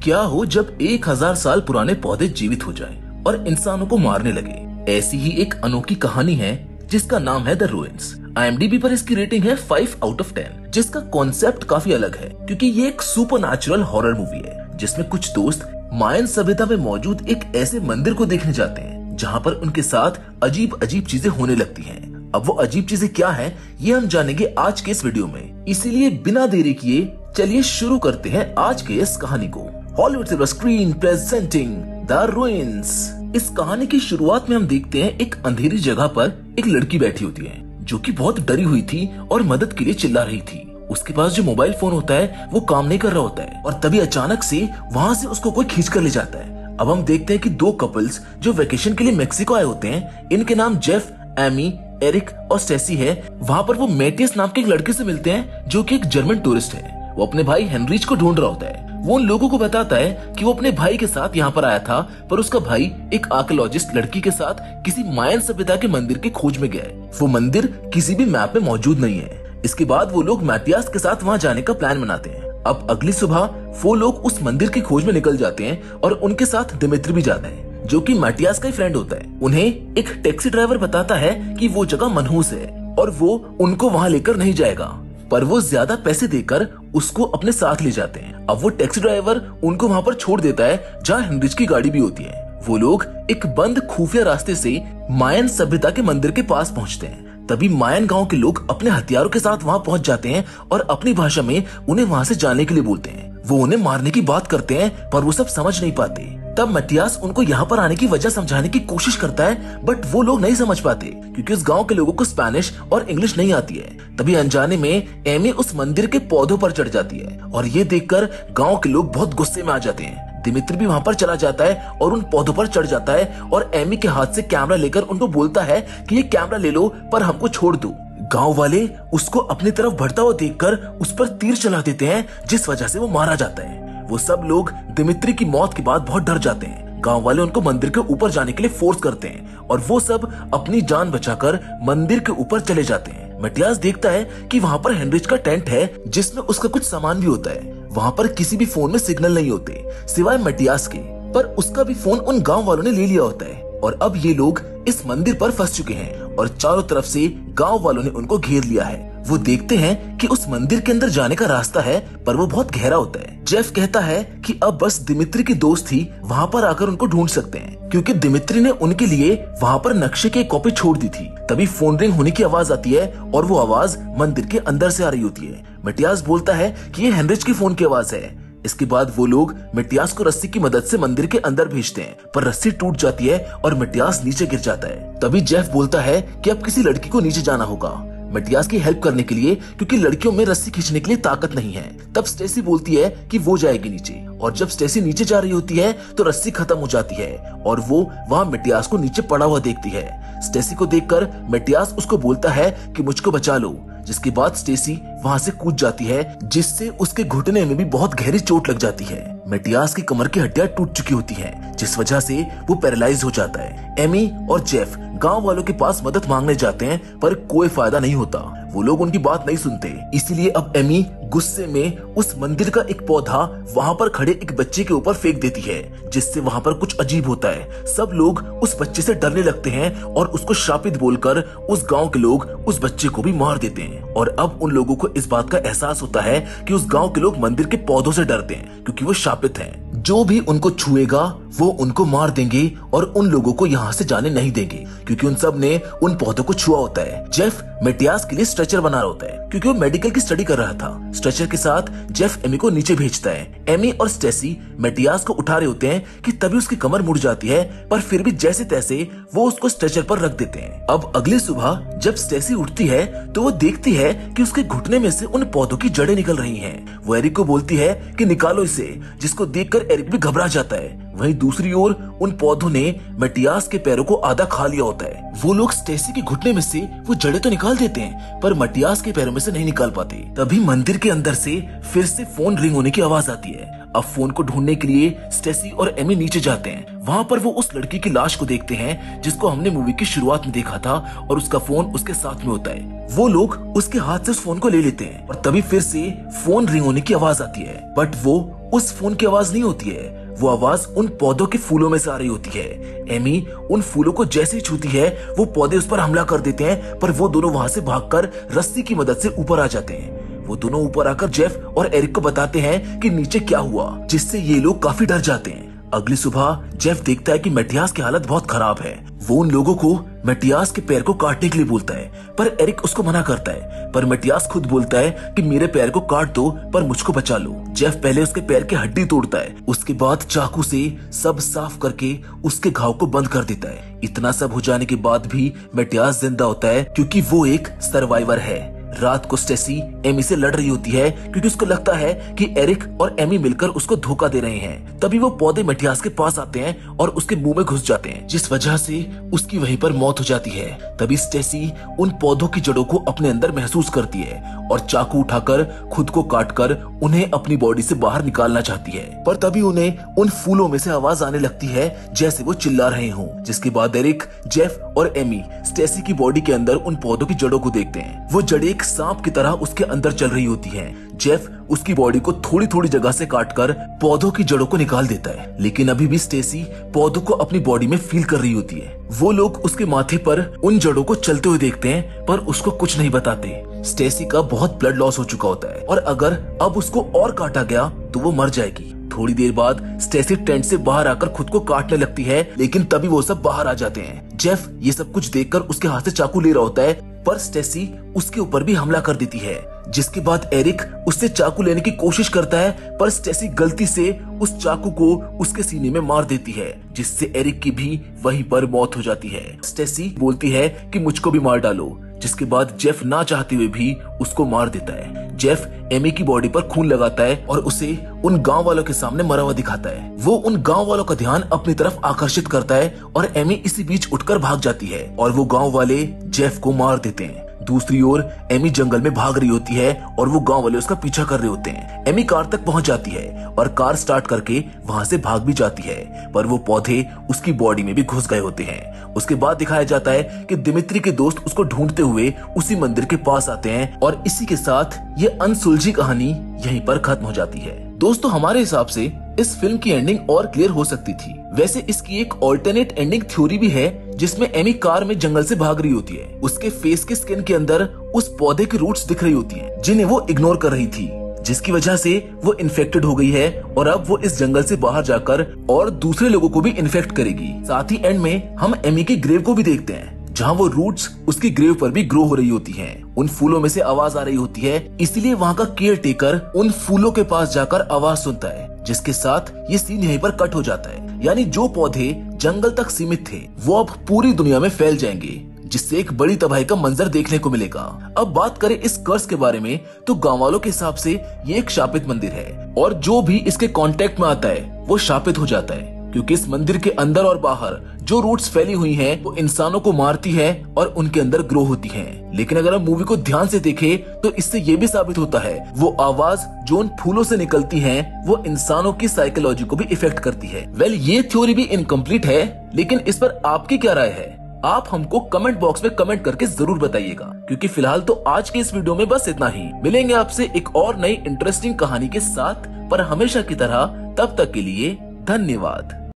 क्या हो जब 1000 साल पुराने पौधे जीवित हो जाएं और इंसानों को मारने लगे। ऐसी ही एक अनोखी कहानी है जिसका नाम है द रुइंस। IMDb पर इसकी रेटिंग है 5 आउट ऑफ 10, जिसका कॉन्सेप्ट काफी अलग है क्योंकि ये एक सुपरनैचुरल हॉरर मूवी है जिसमें कुछ दोस्त मायन सभ्यता में मौजूद एक ऐसे मंदिर को देखने जाते हैं जहाँ पर उनके साथ अजीब अजीब चीजें होने लगती हैं। अब वो अजीब चीजें क्या हैं, ये हम जानेंगे आज के इस वीडियो में। इसीलिए बिना देरी किए चलिए शुरू करते हैं आज के इस कहानी को। Hollywood silver screen presenting the ruins. इस कहानी की शुरुआत में हम देखते हैं एक अंधेरी जगह पर एक लड़की बैठी होती है जो कि बहुत डरी हुई थी और मदद के लिए चिल्ला रही थी। उसके पास जो मोबाइल फोन होता है वो काम नहीं कर रहा होता है और तभी अचानक से वहाँ से उसको कोई खींच कर ले जाता है। अब हम देखते हैं कि दो कपल्स जो वेकेशन के लिए मेक्सिको आए होते हैं, इनके नाम जेफ, एमी, एरिक और स्टेसी है। वहाँ पर वो मेटियस नाम के एक लड़के से मिलते हैं जो कि एक जर्मन टूरिस्ट है। वो अपने भाई हेनरिच को ढूंढ रहा होता है। वो उन लोगों को बताता है कि वो अपने भाई के साथ यहाँ पर आया था, पर उसका भाई एक आर्कियोलॉजिस्ट लड़की के साथ किसी मायन सभ्यता के मंदिर की खोज में गया है। वो मंदिर किसी भी मैप में मौजूद नहीं है। इसके बाद वो लोग मैटियास के साथ वहाँ जाने का प्लान बनाते हैं। अब अगली सुबह वो लोग उस मंदिर की खोज में निकल जाते हैं और उनके साथ दिमित्री भी जाता है जो कि मैटियास का ही फ्रेंड होता है। उन्हें एक टैक्सी ड्राइवर बताता है कि वो जगह मनहूस है और वो उनको वहाँ लेकर नहीं जाएगा, पर वो ज्यादा पैसे देकर उसको अपने साथ ले जाते हैं। अब वो टैक्सी ड्राइवर उनको वहाँ पर छोड़ देता है जहाँ हेनरिच की गाड़ी भी होती है। वो लोग एक बंद खुफिया रास्ते से मायन सभ्यता के मंदिर के पास पहुँचते हैं। तभी मायन गांव के लोग अपने हथियारों के साथ वहाँ पहुँच जाते हैं और अपनी भाषा में उन्हें वहाँ से जाने के लिए बोलते हैं। वो उन्हें मारने की बात करते हैं पर वो सब समझ नहीं पाते। तब मैटियास उनको यहाँ पर आने की वजह समझाने की कोशिश करता है, बट वो लोग नहीं समझ पाते क्योंकि उस गांव के लोगों को स्पेनिश और इंग्लिश नहीं आती है। तभी अनजाने में एमी उस मंदिर के पौधों पर चढ़ जाती है और ये देखकर गांव के लोग बहुत गुस्से में आ जाते हैं। दिमित्री भी वहाँ पर चला जाता है और उन पौधों पर चढ़ जाता है और एमी के हाथ से कैमरा लेकर उनको बोलता है कि ये कैमरा ले लो पर हमको छोड़ दो। गांव वाले उसको अपनी तरफ बढ़ता हुआ देखकर उस पर तीर चला देते हैं, जिस वजह से वो मारा जाता है। वो सब लोग दिमित्री की मौत के बाद बहुत डर जाते हैं। गांव वाले उनको मंदिर के ऊपर जाने के लिए फोर्स करते हैं और वो सब अपनी जान बचाकर मंदिर के ऊपर चले जाते हैं। मैटियास देखता है कि वहाँ पर हेनरिच का टेंट है जिसमें उसका कुछ सामान भी होता है। वहाँ पर किसी भी फोन में सिग्नल नहीं होते सिवाय मैटियास के, पर उसका भी फोन उन गांव वालों ने ले लिया होता है। और अब ये लोग इस मंदिर पर फंस चुके हैं और चारों तरफ से गांव वालों ने उनको घेर लिया है। वो देखते हैं कि उस मंदिर के अंदर जाने का रास्ता है पर वो बहुत गहरा होता है। जेफ कहता है कि अब बस दिमित्री की दोस्त ही वहाँ पर आकर उनको ढूंढ सकते हैं क्योंकि दिमित्री ने उनके लिए वहाँ पर नक्शे की एक कॉपी छोड़ दी थी। तभी फोन रिंग होने की आवाज आती है और वो आवाज मंदिर के अंदर से आ रही होती है। मैटियास बोलता है कि ये हेनरिच की फोन की आवाज है। इसके बाद वो लोग मैटियास को रस्सी की मदद से मंदिर के अंदर भेजते हैं, पर रस्सी टूट जाती है और मैटियास नीचे गिर जाता है। तभी जेफ बोलता है कि अब किसी लड़की को नीचे जाना होगा मैटियास की हेल्प करने के लिए क्योंकि लड़कियों में रस्सी खींचने के लिए ताकत नहीं है। तब स्टेसी बोलती है कि वो जाएगी नीचे और जब स्टेसी नीचे जा रही होती है तो रस्सी खत्म हो जाती है और वो वहाँ मैटियास को नीचे पड़ा हुआ देखती है। स्टेसी को देखकर मैटियास उसको बोलता है कि मुझको बचा लो, जिसके बाद स्टेसी वहाँ से कूद जाती है जिससे उसके घुटने में भी बहुत गहरी चोट लग जाती है। मैटियास की कमर की हड्डियां टूट चुकी होती हैं, जिस वजह से वो पैरालाइज हो जाता है। एमी और जेफ गांव वालों के पास मदद मांगने जाते हैं पर कोई फायदा नहीं होता। वो लोग उनकी बात नहीं सुनते। इसीलिए अब एमी गुस्से में उस मंदिर का एक पौधा वहाँ पर खड़े एक बच्चे के ऊपर फेंक देती है, जिससे वहाँ पर कुछ अजीब होता है। सब लोग उस बच्चे से डरने लगते हैं और उसको शापित बोलकर उस गांव के लोग उस बच्चे को भी मार देते हैं। और अब उन लोगों को इस बात का एहसास होता है कि उस गांव के लोग मंदिर के पौधों से डरते हैं क्योंकि वो शापित हैं। जो भी उनको छुएगा वो उनको मार देंगे और उन लोगों को यहाँ से जाने नहीं देंगे क्योंकि उन सब ने उन पौधों को छुआ होता है। जेफ मैटियास के लिए स्ट्रेचर बना रहा होता है क्योंकि वो मेडिकल की स्टडी कर रहा था। स्ट्रेचर के साथ जेफ एमी को नीचे भेजता है। एमी और स्टेसी मैटियास को उठा रहे होते हैं कि तभी उसकी कमर मुड़ जाती है, पर फिर भी जैसे तैसे वो उसको स्ट्रेचर पर रख देते हैं। अब अगली सुबह जब स्टेसी उठती है तो वो देखती है कि उसके घुटने में से उन पौधों की जड़ें निकल रही हैं। वो एरिक को बोलती है कि निकालो इसे, जिसको देखकर एरिक भी घबरा जाता है। वहीं दूसरी ओर उन पौधों ने मैटियास के पैरों को आधा खा लिया होता है। वो लोग स्टेसी के घुटने में से वो जड़ें तो निकाल देते हैं पर मैटियास के पैरों में से नहीं निकाल पाते। तभी मंदिर के अंदर से फिर से फोन रिंग होने की आवाज आती है। अब फोन को ढूंढने के लिए स्टेसी और एमी नीचे जाते हैं। वहाँ पर वो उस लड़की की लाश को देखते हैं जिसको हमने मूवी की शुरुआत में देखा था और उसका फोन उसके साथ में होता है। वो लोग उसके हाथ से उस फोन को ले लेते हैं और तभी फिर से फोन रिंग होने की आवाज आती है, बट वो उस फोन की आवाज नहीं होती है, वो आवाज उन पौधों के फूलों में से आ रही होती है। एमी उन फूलों को जैसे ही छूती है वो पौधे उस पर हमला कर देते हैं, पर वो दोनों वहां से भागकर रस्सी की मदद से ऊपर आ जाते हैं। वो दोनों ऊपर आकर जेफ और एरिक को बताते हैं कि नीचे क्या हुआ, जिससे ये लोग काफी डर जाते हैं। अगली सुबह जेफ देखता है कि मैटियास की हालत बहुत खराब है। वो उन लोगों को मैटियास के पैर को काटने के लिए बोलता है, पर एरिक उसको मना करता है। पर मैटियास खुद बोलता है कि मेरे पैर को काट दो पर मुझको बचा लो। जेफ पहले उसके पैर की हड्डी तोड़ता है, उसके बाद चाकू से सब साफ करके उसके घाव को बंद कर देता है। इतना सब हो जाने के बाद भी मैटियास जिंदा होता है क्योंकि वो एक सर्वाइवर है। रात को स्टेसी एमी से लड़ रही होती है क्योंकि उसको लगता है कि एरिक और एमी मिलकर उसको धोखा दे रहे हैं। तभी वो पौधे मैटियास के पास आते हैं और उसके मुंह में घुस जाते हैं, जिस वजह से उसकी वहीं पर मौत हो जाती है। तभी स्टेसी उन पौधों की जड़ों को अपने अंदर महसूस करती है और चाकू उठाकर खुद को काटकर उन्हें अपनी बॉडी से बाहर निकालना चाहती है। पर तभी उन्हें उन फूलों में से आवाज आने लगती है जैसे वो चिल्ला रहे हों। जिसके बाद एरिक, जेफ और एमी स्टेसी की बॉडी के अंदर उन पौधों की जड़ों को देखते हैं। वो जड़ें एक सांप की तरह उसके अंदर चल रही होती हैं। जेफ उसकी बॉडी को थोड़ी थोड़ी जगह से काटकर पौधों की जड़ों को निकाल देता है, लेकिन अभी भी स्टेसी पौधों को अपनी बॉडी में फील कर रही होती है। वो लोग उसके माथे पर उन जड़ों को चलते हुए देखते हैं पर उसको कुछ नहीं बताते। स्टेसी का बहुत ब्लड लॉस हो चुका होता है और अगर अब उसको और काटा गया तो वो मर जाएगी। थोड़ी देर बाद स्टेसी टेंट से बाहर आकर खुद को काटने लगती है, लेकिन तभी वो सब बाहर आ जाते हैं। जेफ ये सब कुछ देखकर उसके हाथ से चाकू ले रहा होता है, पर स्टेसी उसके ऊपर भी हमला कर देती है। जिसके बाद एरिक उससे चाकू लेने की कोशिश करता है, पर स्टेसी गलती से उस चाकू को उसके सीने में मार देती है, जिससे एरिक की भी वहीं पर मौत हो जाती है। स्टेसी बोलती है कि मुझको भी मार डालो, जिसके बाद जेफ ना चाहते हुए भी उसको मार देता है। जेफ एमी की बॉडी पर खून लगाता है और उसे उन गांव वालों के सामने मरा हुआ दिखाता है। वो उन गांव वालों का ध्यान अपनी तरफ आकर्षित करता है और एमी इसी बीच उठकर भाग जाती है और वो गांव वाले जेफ को मार देते हैं। दूसरी ओर एमी जंगल में भाग रही होती है और वो गांव वाले उसका पीछा कर रहे होते हैं। एमी कार तक पहुंच जाती है और कार स्टार्ट करके वहां से भाग भी जाती है, पर वो पौधे उसकी बॉडी में भी घुस गए होते हैं। उसके बाद दिखाया जाता है कि दिमित्री के दोस्त उसको ढूंढते हुए उसी मंदिर के पास आते हैं और इसी के साथ ये अनसुलझी कहानी यहीं पर खत्म हो जाती है। दोस्तों, हमारे हिसाब से इस फिल्म की एंडिंग और क्लियर हो सकती थी। वैसे इसकी एक ऑल्टरनेट एंडिंग थ्योरी भी है, जिसमें एमी कार में जंगल से भाग रही होती है। उसके फेस के स्किन के अंदर उस पौधे की रूट्स दिख रही होती हैं, जिन्हें वो इग्नोर कर रही थी, जिसकी वजह से वो इन्फेक्टेड हो गई है और अब वो इस जंगल से बाहर जाकर और दूसरे लोगों को भी इन्फेक्ट करेगी। साथ ही एंड में हम एमी की ग्रेव को भी देखते हैं, जहाँ वो रूट्स उसकी ग्रेव पर भी ग्रो हो रही होती हैं। उन फूलों में से आवाज आ रही होती है, इसलिए वहाँ का केयर टेकर उन फूलों के पास जाकर आवाज सुनता है, जिसके साथ ये सीन यहीं पर कट हो जाता है। यानी जो पौधे जंगल तक सीमित थे वो अब पूरी दुनिया में फैल जाएंगे, जिससे एक बड़ी तबाही का मंजर देखने को मिलेगा। अब बात करें इस कर्स के बारे में, तो गांव वालों के हिसाब से ये एक शापित मंदिर है और जो भी इसके कांटेक्ट में आता है वो शापित हो जाता है, क्योंकि इस मंदिर के अंदर और बाहर जो रूट्स फैली हुई हैं वो इंसानों को मारती है और उनके अंदर ग्रो होती हैं। लेकिन अगर हम मूवी को ध्यान से देखें तो इससे ये भी साबित होता है वो आवाज जो उन फूलों से निकलती हैं वो इंसानों की साइकोलॉजी को भी इफेक्ट करती है। वेल, ये थ्योरी भी इनकम्प्लीट है, लेकिन इस पर आपकी क्या राय है? आप हमको कमेंट बॉक्स में कमेंट करके जरूर बताइएगा, क्योंकि फिलहाल तो आज के इस वीडियो में बस इतना ही। मिलेंगे आपसे एक और नई इंटरेस्टिंग कहानी के साथ, पर हमेशा की तरह तब तक के लिए धन्यवाद।